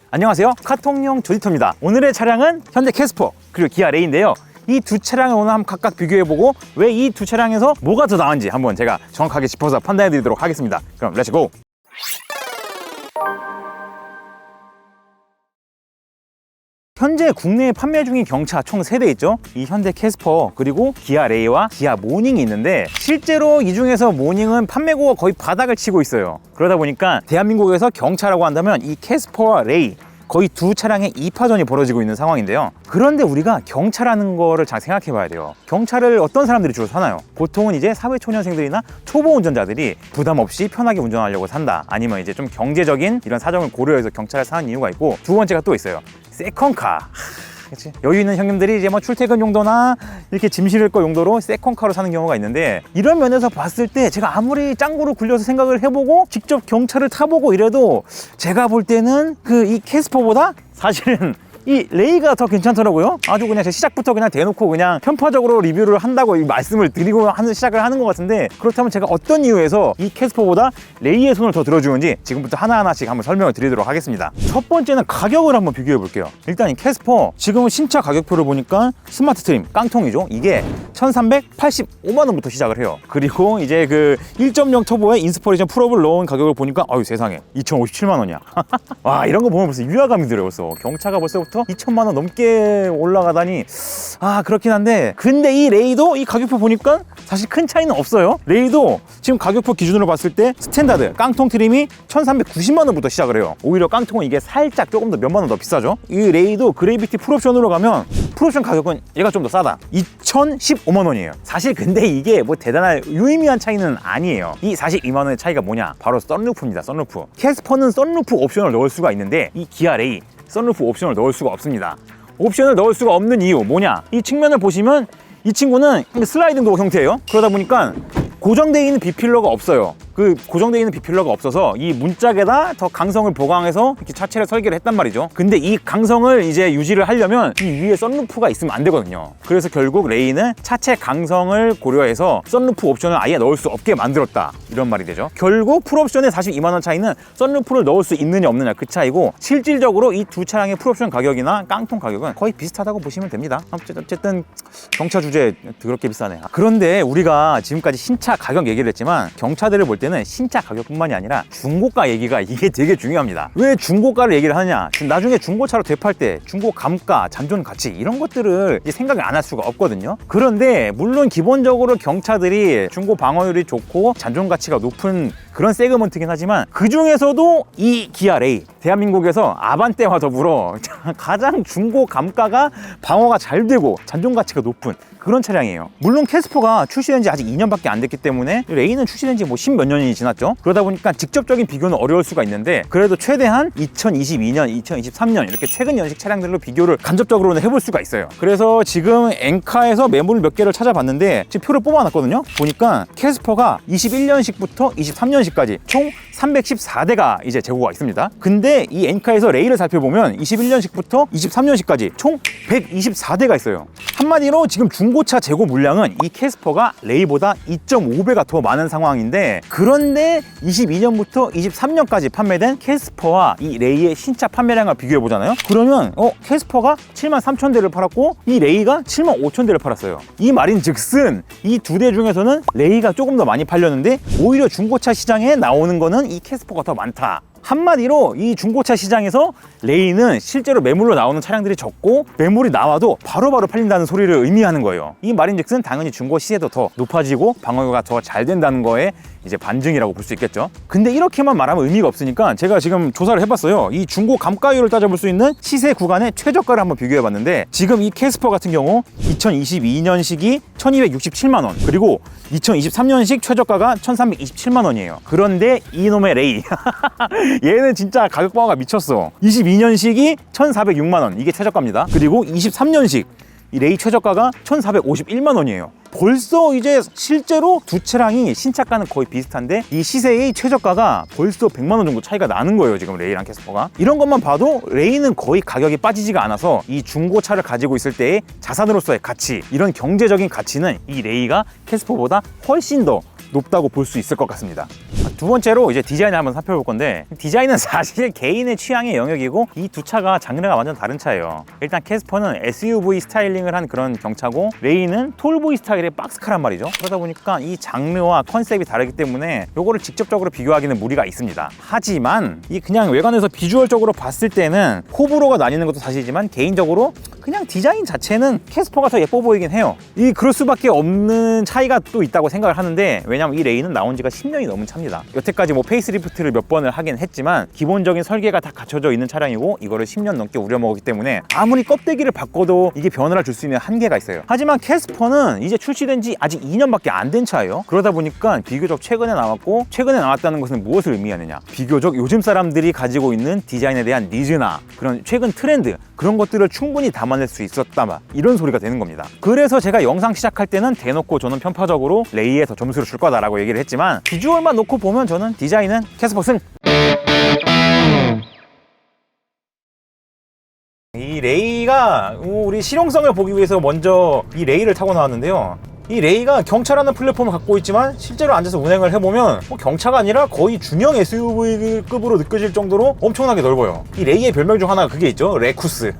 안녕하세요, 카통용 조디터입니다. 오늘의 차량은 현대 캐스퍼 그리고 기아 레이인데요, 이 두 차량을 오늘 한번 각각 비교해보고 왜 이 두 차량에서 뭐가 더 나은지 한번 제가 정확하게 짚어서 판단해 드리도록 하겠습니다. 그럼 렛츠고! 현재 국내에 판매 중인 경차 총 3대 있죠. 이 현대 캐스퍼 그리고 기아 레이와 기아 모닝이 있는데, 실제로 이 중에서 모닝은 판매고가 거의 바닥을 치고 있어요. 그러다 보니까 대한민국에서 경차라고 한다면 이 캐스퍼와 레이 거의 두 차량의 2파전이 벌어지고 있는 상황인데요. 그런데 우리가 경차라는 거를 잘 생각해 봐야 돼요. 경차를 어떤 사람들이 주로 사나요? 보통은 이제 사회초년생들이나 초보 운전자들이 부담 없이 편하게 운전하려고 산다, 아니면 이제 좀 경제적인 이런 사정을 고려해서 경차를 사는 이유가 있고, 두 번째가 또 있어요. 세컨카. 그치? 여유 있는 형님들이 이제 뭐 출퇴근 용도나 이렇게 짐 실을 거 용도로 세컨카로 사는 경우가 있는데, 이런 면에서 봤을 때 제가 아무리 짱구로 굴려서 생각을 해보고 직접 경차를 타보고 이래도 제가 볼 때는 이 캐스퍼보다 사실은 이 레이가 더 괜찮더라고요. 아주 그냥 제 시작부터 그냥 대놓고 그냥 편파적으로 리뷰를 한다고 이 말씀을 드리고 시작을 하는 것 같은데, 그렇다면 제가 어떤 이유에서 이 캐스퍼보다 레이의 손을 더 들어주는지 지금부터 하나하나씩 한번 설명을 드리도록 하겠습니다. 첫 번째는 가격을 한번 비교해 볼게요. 일단 이 캐스퍼 지금은 신차 가격표를 보니까 스마트 트림 깡통이죠. 이게 1,385만 원부터 시작을 해요. 그리고 이제 1.0 터보에 인스퍼레이션 풀업을 넣은 가격을 보니까 아유 세상에 2,057만 원이야. 와, 이런 거 보면 벌써 위화감이 들어요. 벌써 경차가 벌써부터 2천만 원 넘게 올라가다니, 그렇긴 한데, 근데 이 레이도 이 가격표 보니까 사실 큰 차이는 없어요. 레이도 지금 가격표 기준으로 봤을 때 스탠다드 깡통 트림이 1,390만 원부터 시작을 해요. 오히려 깡통은 이게 살짝 조금 더 몇만 원 더 비싸죠. 이 레이도 그래비티 풀옵션으로 가면 풀옵션 가격은 얘가 좀 더 싸다. 2,015만 원이에요. 사실 근데 이게 뭐 대단한 유의미한 차이는 아니에요. 이 42만 원의 차이가 뭐냐? 바로 썬루프입니다. 썬루프. 캐스퍼는 썬루프 옵션을 넣을 수가 있는데, 이 기아 레이 썬루프 옵션을 넣을 수가 없습니다. 옵션을 넣을 수가 없는 이유 뭐냐? 이 측면을 보시면 이 친구는 슬라이딩 도어 형태예요. 그러다 보니까 고정되어 있는 B필러가 없어요. 고정되어 있는 B필러가 없어서 이 문짝에다 더 강성을 보강해서 이렇게 차체를 설계를 했단 말이죠. 근데 이 강성을 이제 유지를 하려면 이 위에 썬루프가 있으면 안 되거든요. 그래서 결국 레이는 차체 강성을 고려해서 썬루프 옵션을 아예 넣을 수 없게 만들었다, 이런 말이 되죠. 결국 풀옵션의 42만 원 차이는 썬루프를 넣을 수 있느냐 없느냐 그 차이고, 실질적으로 이 두 차량의 풀옵션 가격이나 깡통 가격은 거의 비슷하다고 보시면 됩니다. 어쨌든 경차 주제 더럽게 비싸네. 그런데 우리가 지금까지 신차 가격 얘기를 했지만, 경차들을 볼 때는 신차 가격뿐만이 아니라 중고가 얘기가 이게 되게 중요합니다. 왜 중고가를 얘기를 하냐? 나중에 중고차로 되팔 때 중고 감가, 잔존 가치 이런 것들을 생각을 안 할 수가 없거든요. 그런데 물론 기본적으로 경차들이 중고 방어율이 좋고 잔존 가치가 높은 그런 세그먼트긴 하지만, 그 중에서도 이 기아 레이, 대한민국에서 아반떼와 더불어 가장 중고 감가가 방어가 잘 되고 잔존 가치가 높은 그런 차량이에요. 물론 캐스퍼가 출시된 지 아직 2년밖에 안 됐기 때문에 레이는 출시된 지 뭐 10몇 년이 지났죠. 그러다 보니까 직접적인 비교는 어려울 수가 있는데, 그래도 최대한 2022년, 2023년 이렇게 최근 연식 차량들로 비교를 간접적으로는 해볼 수가 있어요. 그래서 지금 엔카에서 매물 몇 개를 찾아봤는데 지금 표를 뽑아놨거든요. 보니까 캐스퍼가 21년식부터 23년식까지 총 314대가 이제 재고가 있습니다. 근데 이 엔카에서 레이를 살펴보면 21년식부터 23년식까지 총 124대가 있어요. 한마디로 지금 중고차 재고 물량은 이 캐스퍼가 레이보다 2.5배가 더 많은 상황인데, 그런데 22년부터 23년까지 판매된 캐스퍼와 이 레이의 신차 판매량을 비교해 보잖아요. 그러면 캐스퍼가 73,000대를 팔았고 이 레이가 75,000대를 팔았어요. 이 말인 즉슨 이 두 대 중에서는 레이가 조금 더 많이 팔렸는데, 오히려 중고차 시장에 나오는 거는 이 캐스퍼가 더 많다. 한마디로 이 중고차 시장에서 레이는 실제로 매물로 나오는 차량들이 적고, 매물이 나와도 바로바로 팔린다는 소리를 의미하는 거예요. 이 말인즉슨 당연히 중고 시세도 더 높아지고 방어가 더 잘 된다는 거에 이제 반증이라고 볼 수 있겠죠. 근데 이렇게만 말하면 의미가 없으니까 제가 지금 조사를 해봤어요. 이 중고 감가율을 따져볼 수 있는 시세 구간의 최저가를 한번 비교해봤는데, 지금 이 캐스퍼 같은 경우 2022년식이 1,267만 원, 그리고 2023년식 최저가가 1,327만 원이에요. 그런데 이놈의 레이 얘는 진짜 가격 방어가 미쳤어. 22년식이 1,406만 원, 이게 최저가입니다. 그리고 23년식 이 레이 최저가가 1,451만 원이에요. 벌써 이제 실제로 두 차량이 신차가는 거의 비슷한데, 이 시세의 최저가가 벌써 100만 원 정도 차이가 나는 거예요, 지금 레이랑 캐스퍼가. 이런 것만 봐도 레이는 거의 가격이 빠지지가 않아서 이 중고차를 가지고 있을 때의 자산으로서의 가치, 이런 경제적인 가치는 이 레이가 캐스퍼보다 훨씬 더 높다고 볼 수 있을 것 같습니다. 두 번째로 이제 디자인을 한번 살펴볼 건데, 디자인은 사실 개인의 취향의 영역이고 이 두 차가 장르가 완전 다른 차예요. 일단 캐스퍼는 SUV 스타일링을 한 그런 경차고, 레이는 톨보이 스타일의 박스카란 말이죠. 그러다 보니까 이 장르와 컨셉이 다르기 때문에 요거를 직접적으로 비교하기는 무리가 있습니다. 하지만 이 그냥 외관에서 비주얼적으로 봤을 때는 호불호가 나뉘는 것도 사실이지만, 개인적으로 그냥 디자인 자체는 캐스퍼가 더 예뻐 보이긴 해요. 이 그럴 수밖에 없는 차이가 또 있다고 생각을 하는데, 왜냐면 이 레이는 나온 지가 10년이 넘은 차입니다. 여태까지 뭐 페이스리프트를 몇 번을 하긴 했지만 기본적인 설계가 다 갖춰져 있는 차량이고, 이거를 10년 넘게 우려먹었기 때문에 아무리 껍데기를 바꿔도 이게 변화를 줄 수 있는 한계가 있어요. 하지만 캐스퍼는 이제 출시된 지 아직 2년밖에 안 된 차예요. 그러다 보니까 비교적 최근에 나왔고, 최근에 나왔다는 것은 무엇을 의미하느냐, 비교적 요즘 사람들이 가지고 있는 디자인에 대한 니즈나 그런 최근 트렌드, 그런 것들을 충분히 담아낼 수 있었다, 이런 소리가 되는 겁니다. 그래서 제가 영상 시작할 때는 대놓고 저는 편파적으로 레이에 더 점수를 줄 거다라고 얘기를 했지만, 비주얼만 놓고 보면 저는 디자인은 캐스퍼 승! 이 레이가 우리 실용성을 보기 위해서 먼저 이 레이를 타고 나왔는데요. 이 레이가 경차라는 플랫폼을 갖고 있지만 실제로 앉아서 운행을 해보면 경차가 아니라 거의 중형 SUV급으로 느껴질 정도로 엄청나게 넓어요. 이 레이의 별명 중 하나가 그게 있죠. 레쿠스.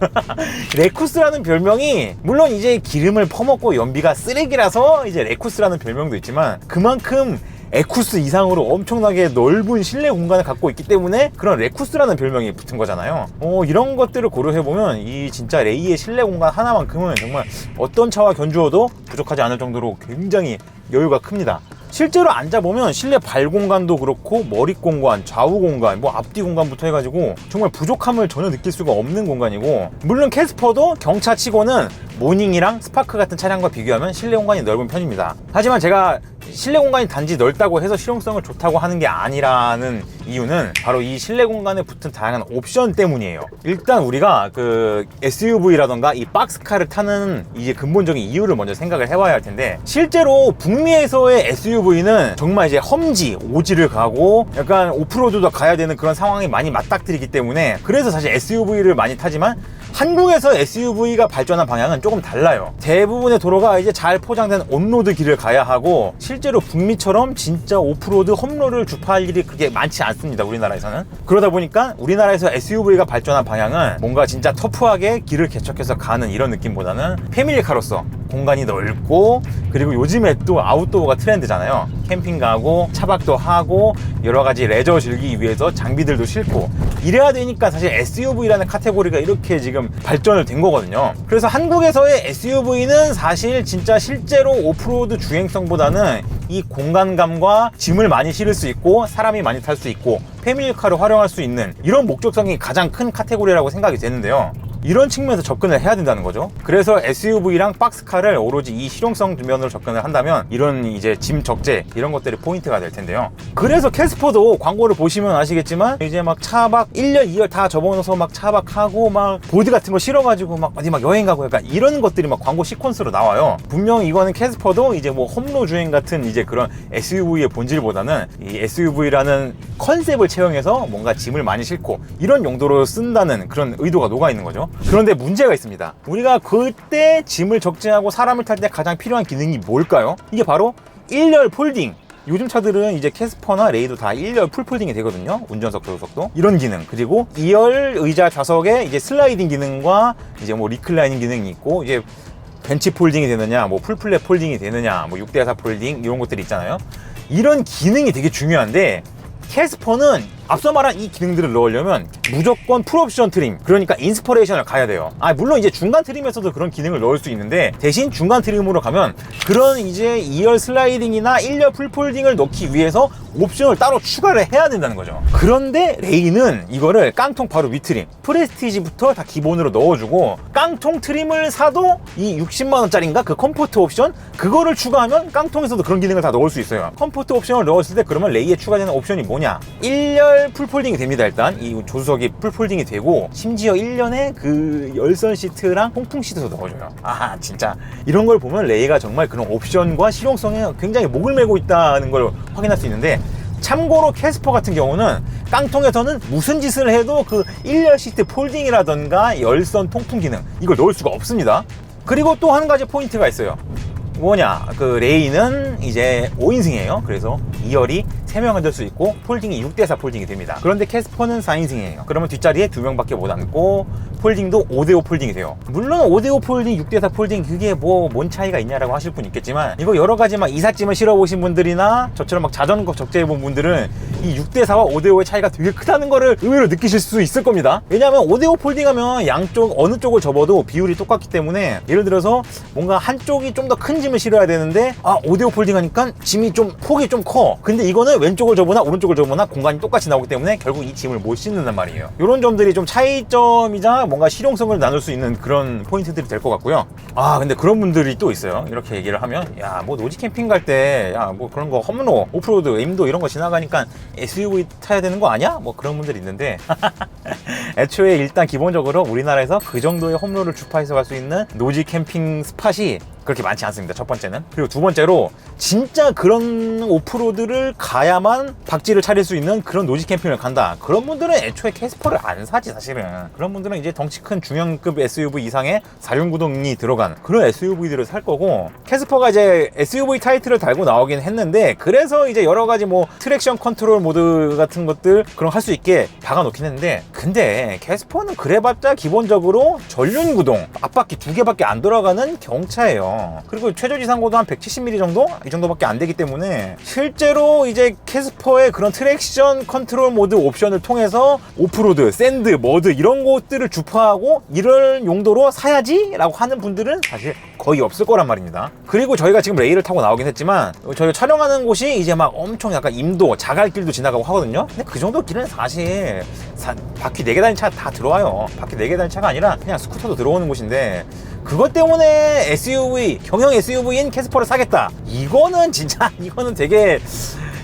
레쿠스라는 별명이, 물론 이제 기름을 퍼먹고 연비가 쓰레기라서 이제 레쿠스라는 별명도 있지만, 그만큼 에쿠스 이상으로 엄청나게 넓은 실내 공간을 갖고 있기 때문에 그런 레쿠스라는 별명이 붙은 거잖아요. 이런 것들을 고려해보면 이 진짜 레이의 실내 공간 하나만큼은 정말 어떤 차와 견주어도 부족하지 않을 정도로 굉장히 여유가 큽니다. 실제로 앉아보면 실내 발 공간도 그렇고, 머리 공간, 좌우 공간, 뭐 앞뒤 공간부터 해가지고 정말 부족함을 전혀 느낄 수가 없는 공간이고, 물론 캐스퍼도 경차치고는 모닝이랑 스파크 같은 차량과 비교하면 실내 공간이 넓은 편입니다. 하지만 제가 실내 공간이 단지 넓다고 해서 실용성을 좋다고 하는 게 아니라는 이유는 바로 이 실내 공간에 붙은 다양한 옵션 때문이에요. 일단 우리가 그 SUV라던가 이 박스카를 타는 이제 근본적인 이유를 먼저 생각을 해봐야 할 텐데, 실제로 북미에서의 SUV는 정말 이제 험지, 오지를 가고 약간 오프로드도 가야 되는 그런 상황이 많이 맞닥뜨리기 때문에, 그래서 사실 SUV를 많이 타지만 한국에서 SUV가 발전한 방향은 조금 달라요. 대부분의 도로가 이제 잘 포장된 온로드 길을 가야 하고, 실제로 북미처럼 진짜 오프로드 험로를 주파할 일이 그렇게 많지 않습니다, 우리나라에서는. 그러다 보니까 우리나라에서 SUV가 발전한 방향은 뭔가 진짜 터프하게 길을 개척해서 가는 이런 느낌보다는 패밀리카로서 공간이 넓고, 그리고 요즘에 또 아웃도어가 트렌드잖아요. 캠핑 가고 차박도 하고 여러 가지 레저 즐기기 위해서 장비들도 싣고 이래야 되니까 사실 SUV라는 카테고리가 이렇게 지금 발전을 된 거거든요. 그래서 한국에서의 SUV는 사실 진짜 실제로 오프로드 주행성보다는 이 공간감과 짐을 많이 실을 수 있고 사람이 많이 탈 수 있고 패밀리카를 활용할 수 있는 이런 목적성이 가장 큰 카테고리라고 생각이 되는데요. 이런 측면에서 접근을 해야 된다는 거죠. 그래서 SUV랑 박스카를 오로지 이 실용성 면으로 접근을 한다면 이런 이제 짐 적재 이런 것들이 포인트가 될 텐데요. 그래서 캐스퍼도 광고를 보시면 아시겠지만 이제 막 차박 1년 2열 다 접어넣어서 막 차박하고 막 보드 같은 거 실어가지고 막 어디 막 여행 가고 약간 이런 것들이 막 광고 시퀀스로 나와요. 분명 이거는 캐스퍼도 이제 뭐 홈로 주행 같은 이제 그런 SUV의 본질보다는 이 SUV라는 컨셉을 채용해서 뭔가 짐을 많이 싣고 이런 용도로 쓴다는 그런 의도가 녹아 있는 거죠. 그런데 문제가 있습니다. 우리가 그때 짐을 적재하고 사람을 탈 때 가장 필요한 기능이 뭘까요? 이게 바로 1열 폴딩. 요즘 차들은 이제 캐스퍼나 레이도 다 1열 풀폴딩이 되거든요. 운전석, 조수석도. 이런 기능. 그리고 2열 의자 좌석에 이제 슬라이딩 기능과 이제 뭐 리클라이닝 기능이 있고, 이제 벤치 폴딩이 되느냐, 뭐 풀플랫 폴딩이 되느냐, 뭐 6대4 폴딩 이런 것들이 있잖아요. 이런 기능이 되게 중요한데 캐스퍼는 앞서 말한 이 기능들을 넣으려면 무조건 풀옵션 트림, 그러니까 인스퍼레이션을 가야 돼요. 물론 이제 중간 트림에서도 그런 기능을 넣을 수 있는데, 대신 중간 트림으로 가면 그런 이제 2열 슬라이딩이나 1열 풀폴딩을 넣기 위해서 옵션을 따로 추가를 해야 된다는 거죠. 그런데 레이는 이거를 깡통 바로 윗트림, 프레스티지부터 다 기본으로 넣어주고, 깡통 트림을 사도 이 60만원짜리인가 그 컴포트 옵션, 그거를 추가하면 깡통에서도 그런 기능을 다 넣을 수 있어요. 컴포트 옵션을 넣었을 때 그러면 레이에 추가되는 옵션이 뭐냐, 1열 풀폴딩이 됩니다. 일단 이 조수석이 풀폴딩이 되고, 심지어 1년에 그 열선 시트랑 통풍 시트도 넣어줘요. 진짜 이런 걸 보면 레이가 정말 그런 옵션과 실용성에 굉장히 목을 메고 있다는 걸 확인할 수 있는데, 참고로 캐스퍼 같은 경우는 깡통에서는 무슨 짓을 해도 그 1열 시트 폴딩이라던가 열선 통풍 기능 이걸 넣을 수가 없습니다. 그리고 또 한 가지 포인트가 있어요. 뭐냐, 그 레이는 이제 5인승이에요. 그래서 2열이 3명은 들 수 있고 폴딩이 6대4 폴딩이 됩니다. 그런데 캐스퍼는 4인승이에요. 그러면 뒷자리에 2명밖에 못 앉고 폴딩도 5대5 폴딩이 돼요. 물론 5대5 폴딩, 6대4 폴딩 그게 뭐 뭔 차이가 있냐라고 하실 분 있겠지만, 이거 여러 가지 막 이삿짐을 실어보신 분들이나 저처럼 막 자전거 적재해본 분들은 이 6대4와 5대5의 차이가 되게 크다는 거를 의외로 느끼실 수 있을 겁니다. 왜냐하면 5대5 폴딩하면 양쪽 어느 쪽을 접어도 비율이 똑같기 때문에, 예를 들어서 뭔가 한쪽이 좀 더 큰 짐을 실어야 되는데 5대5 폴딩 하니까 짐이 좀 폭이 좀 커. 근데 이거는 왼쪽을 접으나 오른쪽을 접으나 공간이 똑같이 나오기 때문에 결국 이 짐을 못 싣는단 말이에요. 이런 점들이 좀 차이점이자 뭔가 실용성을 나눌 수 있는 그런 포인트들이 될 것 같고요. 근데 그런 분들이 또 있어요. 이렇게 얘기를 하면, 야, 뭐 노지 캠핑 갈 때 야, 뭐 그런 거 험로, 오프로드, 임도 이런 거 지나가니까 SUV 타야 되는 거 아니야? 뭐 그런 분들이 있는데 애초에 일단 기본적으로 우리나라에서 그 정도의 험로를 주파해서 갈 수 있는 노지 캠핑 스팟이 그렇게 많지 않습니다. 첫 번째는. 그리고 두 번째로 진짜 그런 오프로드를 가야만 박지를 차릴 수 있는 그런 노지 캠핑을 간다. 그런 분들은 애초에 캐스퍼를 안 사지 사실은. 그런 분들은 이제 덩치 큰 중형급 SUV 이상의 4륜구동이 들어간 그런 SUV들을 살 거고, 캐스퍼가 이제 SUV 타이틀을 달고 나오긴 했는데, 그래서 이제 여러 가지 뭐 트랙션 컨트롤 모드 같은 것들 그런 할 수 있게 박아놓긴 했는데, 근데 캐스퍼는 그래봤자 기본적으로 전륜구동 앞바퀴 2개밖에 안 돌아가는 경차예요. 그리고 최저지상고도 한 170mm 정도? 이 정도밖에 안 되기 때문에 실제로 이제 캐스퍼의 그런 트랙션 컨트롤 모드 옵션을 통해서 오프로드, 샌드, 머드 이런 것들을 주파하고 이럴 용도로 사야지 라고 하는 분들은 사실 거의 없을 거란 말입니다. 그리고 저희가 지금 레이를 타고 나오긴 했지만, 저희가 촬영하는 곳이 이제 막 엄청 약간 임도, 자갈길도 지나가고 하거든요. 근데 그 정도 길은 사실 바퀴 4개 달린 차 다 들어와요. 바퀴 4개 달린 차가 아니라 그냥 스쿠터도 들어오는 곳인데, 그것 때문에 SUV, 경영 SUV인 캐스퍼를 사겠다, 이거는 진짜 이거는 되게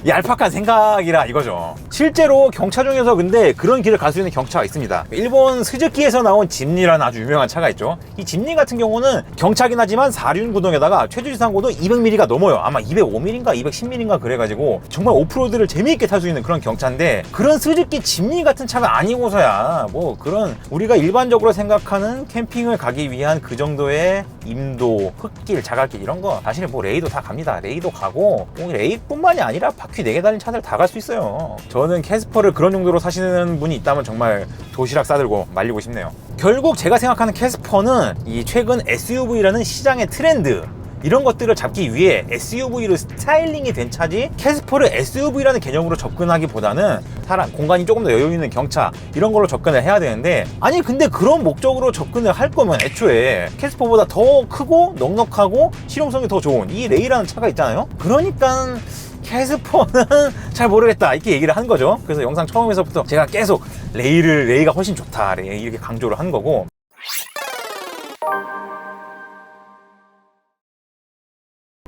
얄팍한 생각이라 이거죠. 실제로 경차 중에서 근데 그런 길을 갈 수 있는 경차가 있습니다. 일본 스즈키에서 나온 짐니라는 아주 유명한 차가 있죠. 이 짐니 같은 경우는 경차긴 하지만 4륜 구동에다가 최저지상고도 200mm가 넘어요. 아마 205mm인가 210mm인가 그래가지고 정말 오프로드를 재미있게 탈 수 있는 그런 경차인데, 그런 스즈키 짐니 같은 차가 아니고서야 뭐 그런 우리가 일반적으로 생각하는 캠핑을 가기 위한 그 정도의 임도, 흙길, 자갈길 이런 거 사실 뭐 레이도 다 갑니다. 레이도 가고, 뭐 레이뿐만이 아니라 바퀴 4개 달린 차들 다 갈 수 있어요. 저는 캐스퍼를 그런 용도로 사시는 분이 있다면 정말 도시락 싸들고 말리고 싶네요. 결국 제가 생각하는 캐스퍼는 이 최근 SUV라는 시장의 트렌드, 이런 것들을 잡기 위해 SUV로 스타일링이 된 차지, 캐스퍼를 SUV라는 개념으로 접근하기보다는 사람 공간이 조금 더 여유있는 경차 이런 걸로 접근을 해야 되는데, 아니 근데 그런 목적으로 접근을 할 거면 애초에 캐스퍼보다 더 크고 넉넉하고 실용성이 더 좋은 이 레이라는 차가 있잖아요. 그러니까 캐스퍼는 잘 모르겠다 이렇게 얘기를 한 거죠. 그래서 영상 처음에서부터 제가 계속 레이가 훨씬 좋다 이렇게 강조를 한 거고,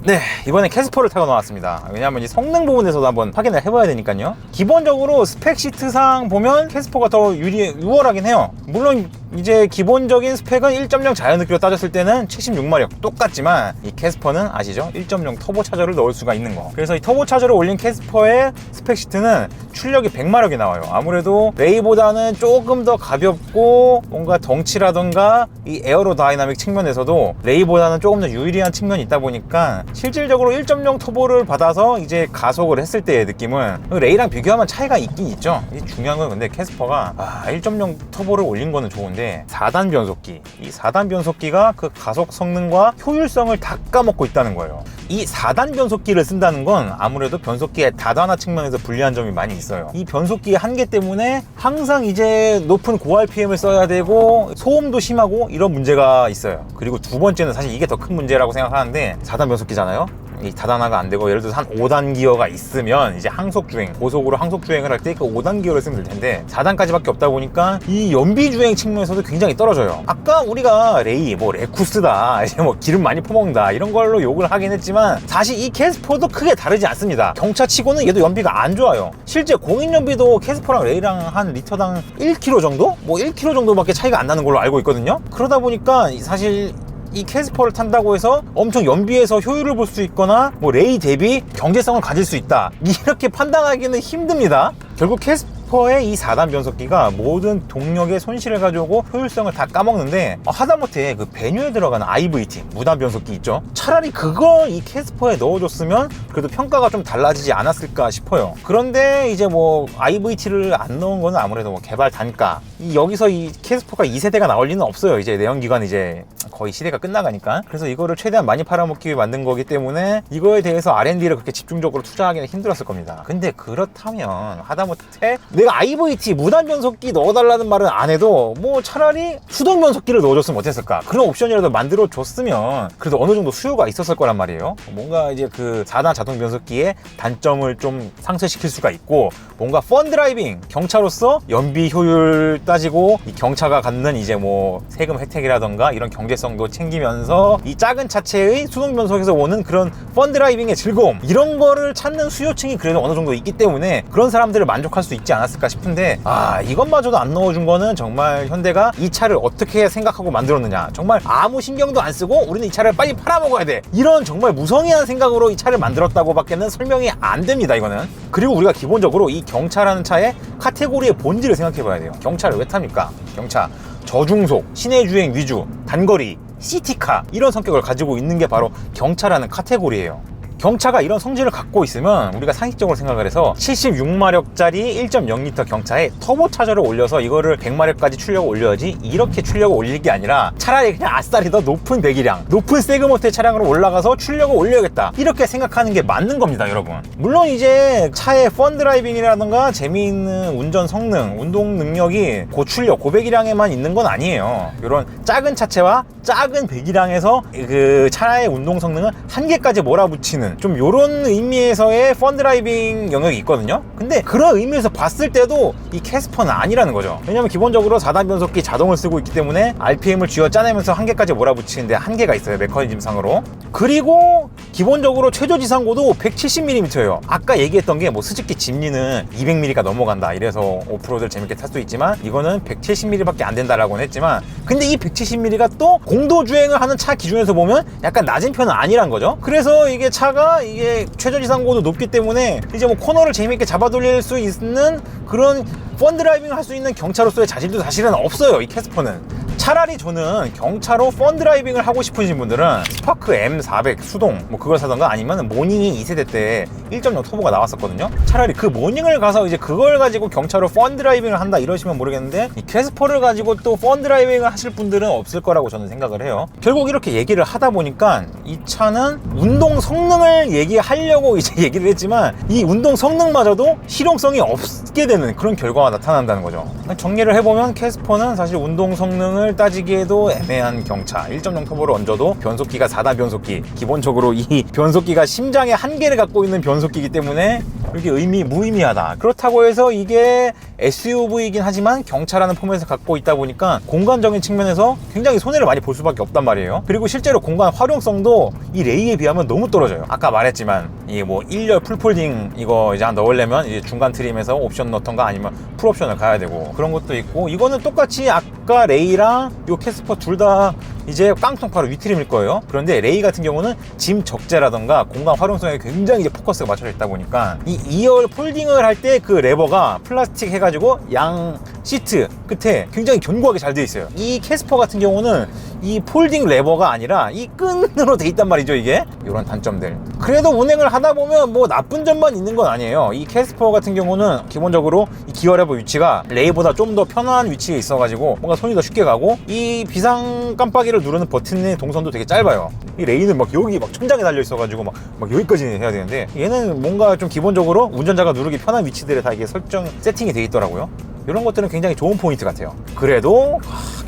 네, 이번에 캐스퍼를 타고 나왔습니다. 왜냐하면 이 성능 부분에서도 한번 확인을 해봐야 되니까요. 기본적으로 스펙 시트상 보면 캐스퍼가 더 유월하긴 해요. 물론 이제 기본적인 스펙은 1.0 자연흡기로 따졌을 때는 76마력 똑같지만, 이 캐스퍼는 아시죠? 1.0 터보차저를 넣을 수가 있는 거. 그래서 이 터보차저를 올린 캐스퍼의 스펙 시트는 출력이 100마력이 나와요. 아무래도 레이보다는 조금 더 가볍고 뭔가 덩치라던가 이 에어로다이나믹 측면에서도 레이보다는 조금 더 유리한 측면이 있다 보니까, 실질적으로 1.0 터보를 받아서 이제 가속을 했을 때의 느낌은 레이랑 비교하면 차이가 있긴 있죠. 중요한 건 근데 캐스퍼가 1.0 터보를 올린 거는 좋은데 4단 변속기, 이 4단 변속기가 그 가속 성능과 효율성을 다 까먹고 있다는 거예요. 이 4단 변속기를 쓴다는 건 아무래도 변속기의 다단화 측면에서 불리한 점이 많이 있어요. 이 변속기의 한계 때문에 항상 이제 높은 고RPM을 써야 되고 소음도 심하고 이런 문제가 있어요. 그리고 두 번째는 사실 이게 더 큰 문제라고 생각하는데, 4단 변속기잖아요. 이 다단화가 안 되고 예를 들어서 한 5단 기어가 있으면 이제 항속주행, 고속으로 항속주행을 할 때 그 5단 기어를 쓰면 될 텐데 4단까지밖에 없다 보니까 이 연비주행 측면에서도 굉장히 떨어져요. 아까 우리가 레이, 뭐 레쿠스다, 이제 뭐 기름 많이 퍼먹는다 이런 걸로 욕을 하긴 했지만, 사실 이 캐스퍼도 크게 다르지 않습니다. 경차치고는 얘도 연비가 안 좋아요. 실제 공인 연비도 캐스퍼랑 레이랑 한 리터당 1km 정도? 뭐 1km 정도밖에 차이가 안 나는 걸로 알고 있거든요. 그러다 보니까 사실 이 캐스퍼를 탄다고 해서 엄청 연비에서 효율을 볼 수 있거나 뭐 레이 대비 경제성을 가질 수 있다 이렇게 판단하기는 힘듭니다. 결국 캐스퍼의 이 4단 변속기가 모든 동력의 손실을 가져오고 효율성을 다 까먹는데, 하다못해 그 배뉴에 들어가는 IVT 무단 변속기 있죠. 차라리 그거 이 캐스퍼에 넣어줬으면 그래도 평가가 좀 달라지지 않았을까 싶어요. 그런데 이제 뭐 IVT를 안 넣은 거는 아무래도 뭐 개발 단가, 여기서 이 캐스퍼가 2세대가 나올 리는 없어요. 이제 내연기관 이제 거의 시대가 끝나가니까. 그래서 이거를 최대한 많이 팔아먹기 위해 만든 거기 때문에 이거에 대해서 R&D를 그렇게 집중적으로 투자하기는 힘들었을 겁니다. 근데 그렇다면 하다못해 내가 IVT 무단 변속기 넣어달라는 말은 안 해도 뭐 차라리 수동 변속기를 넣어줬으면 어땠을까, 그런 옵션이라도 만들어줬으면 그래도 어느 정도 수요가 있었을 거란 말이에요. 뭔가 이제 그 4단 자동 변속기의 단점을 좀 상쇄시킬 수가 있고, 뭔가 펀 드라이빙, 경차로서 연비 효율 따지고 이 경차가 갖는 이제 뭐 세금 혜택이라던가 이런 경제성도 챙기면서 이 작은 차체의 수동 변속에서 오는 그런 펀 드라이빙의 즐거움, 이런 거를 찾는 수요층이 그래도 어느 정도 있기 때문에 그런 사람들을 만족할 수 있지 않았을까 싶은데, 이것마저도 안 넣어준 거는 정말 현대가 이 차를 어떻게 생각하고 만들었느냐, 정말 아무 신경도 안 쓰고 우리는 이 차를 빨리 팔아먹어야 돼, 이런 정말 무성의한 생각으로 이 차를 만들었다고 밖에는 설명이 안 됩니다, 이거는. 그리고 우리가 기본적으로 이 경차라는 차의 카테고리의 본질을 생각해 봐야 돼요. 경차를 왜 탑니까? 경차 저중속, 시내 주행 위주, 단거리, 시티카, 이런 성격을 가지고 있는 게 바로 경차라는 카테고리예요. 경차가 이런 성질을 갖고 있으면 우리가 상식적으로 생각을 해서 76마력짜리 1.0L 경차에 터보차저를 올려서 이거를 100마력까지 출력을 올려야지, 이렇게 출력을 올릴 게 아니라 차라리 그냥 아싸리 더 높은 배기량, 높은 세그모트의 차량으로 올라가서 출력을 올려야겠다, 이렇게 생각하는 게 맞는 겁니다, 여러분. 물론 이제 차의 펀 드라이빙이라던가 재미있는 운전 성능, 운동 능력이 고출력, 고배기량에만 있는 건 아니에요. 이런 작은 차체와 작은 배기량에서 그 차의 운동 성능을 한계까지 몰아붙이는 좀 요런 의미에서의 펀 드라이빙 영역이 있거든요. 근데 그런 의미에서 봤을 때도 이 캐스퍼는 아니라는 거죠. 왜냐면 기본적으로 4단 변속기 자동을 쓰고 있기 때문에 RPM을 쥐어 짜내면서 한계까지 몰아붙이는데 한계가 있어요, 메커니즘상으로. 그리고 기본적으로 최저 지상고도 170mm예요. 아까 얘기했던 게 뭐 스즈키 짐니는 200mm가 넘어간다, 이래서 오프로드를 재밌게 탈 수 있지만 이거는 170mm밖에 안 된다라고는 했지만, 근데 이 170mm가 또 공도 주행을 하는 차 기준에서 보면 약간 낮은 편은 아니란 거죠. 그래서 이게 차가 이게 최저 지상고도 높기 때문에 이제 뭐 코너를 재밌게 잡아 돌릴 수 있는 그런 펀 드라이빙을 할 수 있는 경차로서의 자질도 사실은 없어요, 이 캐스퍼는. 차라리 저는 경차로 펀 드라이빙을 하고 싶으신 분들은 스파크 M400 수동 뭐 그걸 사던가, 아니면 모닝이 2세대 때 1.0 터보가 나왔었거든요. 차라리 그 모닝을 가서 이제 그걸 가지고 경차로 펀 드라이빙을 한다 이러시면 모르겠는데, 이 캐스퍼를 가지고 또 펀 드라이빙을 하실 분들은 없을 거라고 저는 생각을 해요. 결국 이렇게 얘기를 하다 보니까 이 차는 운동 성능을 얘기하려고 이제 얘기를 했지만, 이 운동 성능마저도 실용성이 없게 되는 그런 결과가 나타난다는 거죠. 정리를 해보면 캐스퍼는 사실 운동 성능을 따지기에도 애매한 경차, 1.0 터보를 얹어도 변속기가 4단 변속기, 기본적으로 이 변속기가 심장의 한계를 갖고 있는 변속기이기 때문에 이렇게 무의미하다. 그렇다고 해서 이게 SUV이긴 하지만 경차라는 포맷을 갖고 있다 보니까 공간적인 측면에서 굉장히 손해를 많이 볼 수밖에 없단 말이에요. 그리고 실제로 공간 활용성도 이 레이에 비하면 너무 떨어져요. 아까 말했지만 이 뭐 1열 풀폴딩 이거 이제 넣으려면 이제 중간 트림에서 옵션 넣던가 아니면 풀옵션을 가야 되고 그런 것도 있고, 이거는 똑같이 아까 레이랑 요 캐스퍼 둘 다 이제 깡통파로 위트림일 거예요. 그런데 레이 같은 경우는 짐 적재라던가 공간 활용성에 굉장히 이제 포커스가 맞춰져 있다 보니까 이 2열 폴딩을 할 때 그 레버가 플라스틱 해가지고 양 시트 끝에 굉장히 견고하게 잘 되어 있어요. 이 캐스퍼 같은 경우는 이 폴딩 레버가 아니라 이 끈으로 돼 있단 말이죠, 이게. 이런 단점들. 그래도 운행을 하다 보면 뭐 나쁜 점만 있는 건 아니에요. 이 캐스퍼 같은 경우는 기본적으로 이 기어 레버 위치가 레이보다 좀 더 편한 위치에 있어가지고 뭔가 손이 더 쉽게 가고, 이 비상 깜빡이를 누르는 버튼의 동선도 되게 짧아요. 이 레이는 막 여기 막 천장에 달려 있어가지고 막 여기까지 해야 되는데, 얘는 뭔가 좀 기본적으로 운전자가 누르기 편한 위치들에 다 이게 설정 세팅이 돼 있더라고요. 이런 것들은 굉장히 좋은 포인트 같아요. 그래도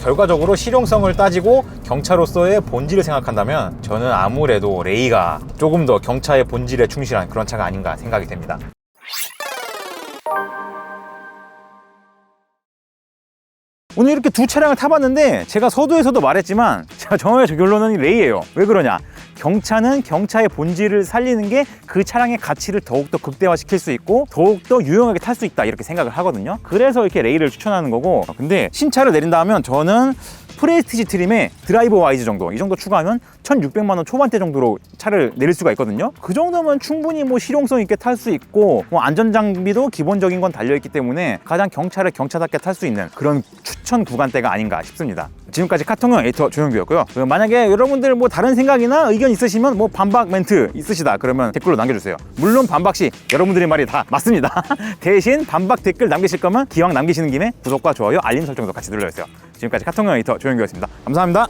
결과적으로 실용성을 따지고 경차로서의 본질을 생각한다면 저는 아무래도 레이가 조금 더 경차의 본질에 충실한 그런 차가 아닌가 생각이 됩니다. 오늘 이렇게 두 차량을 타봤는데, 제가 서두에서도 말했지만 제가 정말 결론은 레이예요. 왜 그러냐? 경차는 경차의 본질을 살리는 게 그 차량의 가치를 더욱더 극대화시킬 수 있고 더욱더 유용하게 탈 수 있다, 이렇게 생각을 하거든요. 그래서 이렇게 레이를 추천하는 거고, 근데 신차를 내린다 하면 저는 프레스티지 트림에 드라이버 와이즈 정도, 이 정도 추가하면 1,600만 원 초반대 정도로 차를 내릴 수가 있거든요. 그 정도면 충분히 뭐 실용성 있게 탈 수 있고, 뭐 안전 장비도 기본적인 건 달려있기 때문에 가장 경차를 경차답게 탈 수 있는 그런 추천 구간대가 아닌가 싶습니다. 지금까지 카통형 에이터 조영규였고요. 만약에 여러분들 뭐 다른 생각이나 의견 있으시면, 뭐 반박 멘트 있으시다 그러면 댓글로 남겨주세요. 물론 반박 시 여러분들의 말이 다 맞습니다. 대신 반박 댓글 남기실 거면 기왕 남기시는 김에 구독과 좋아요, 알림 설정도 같이 눌러주세요. 지금까지 카통형 에이터 조영규였습니다. 감사합니다.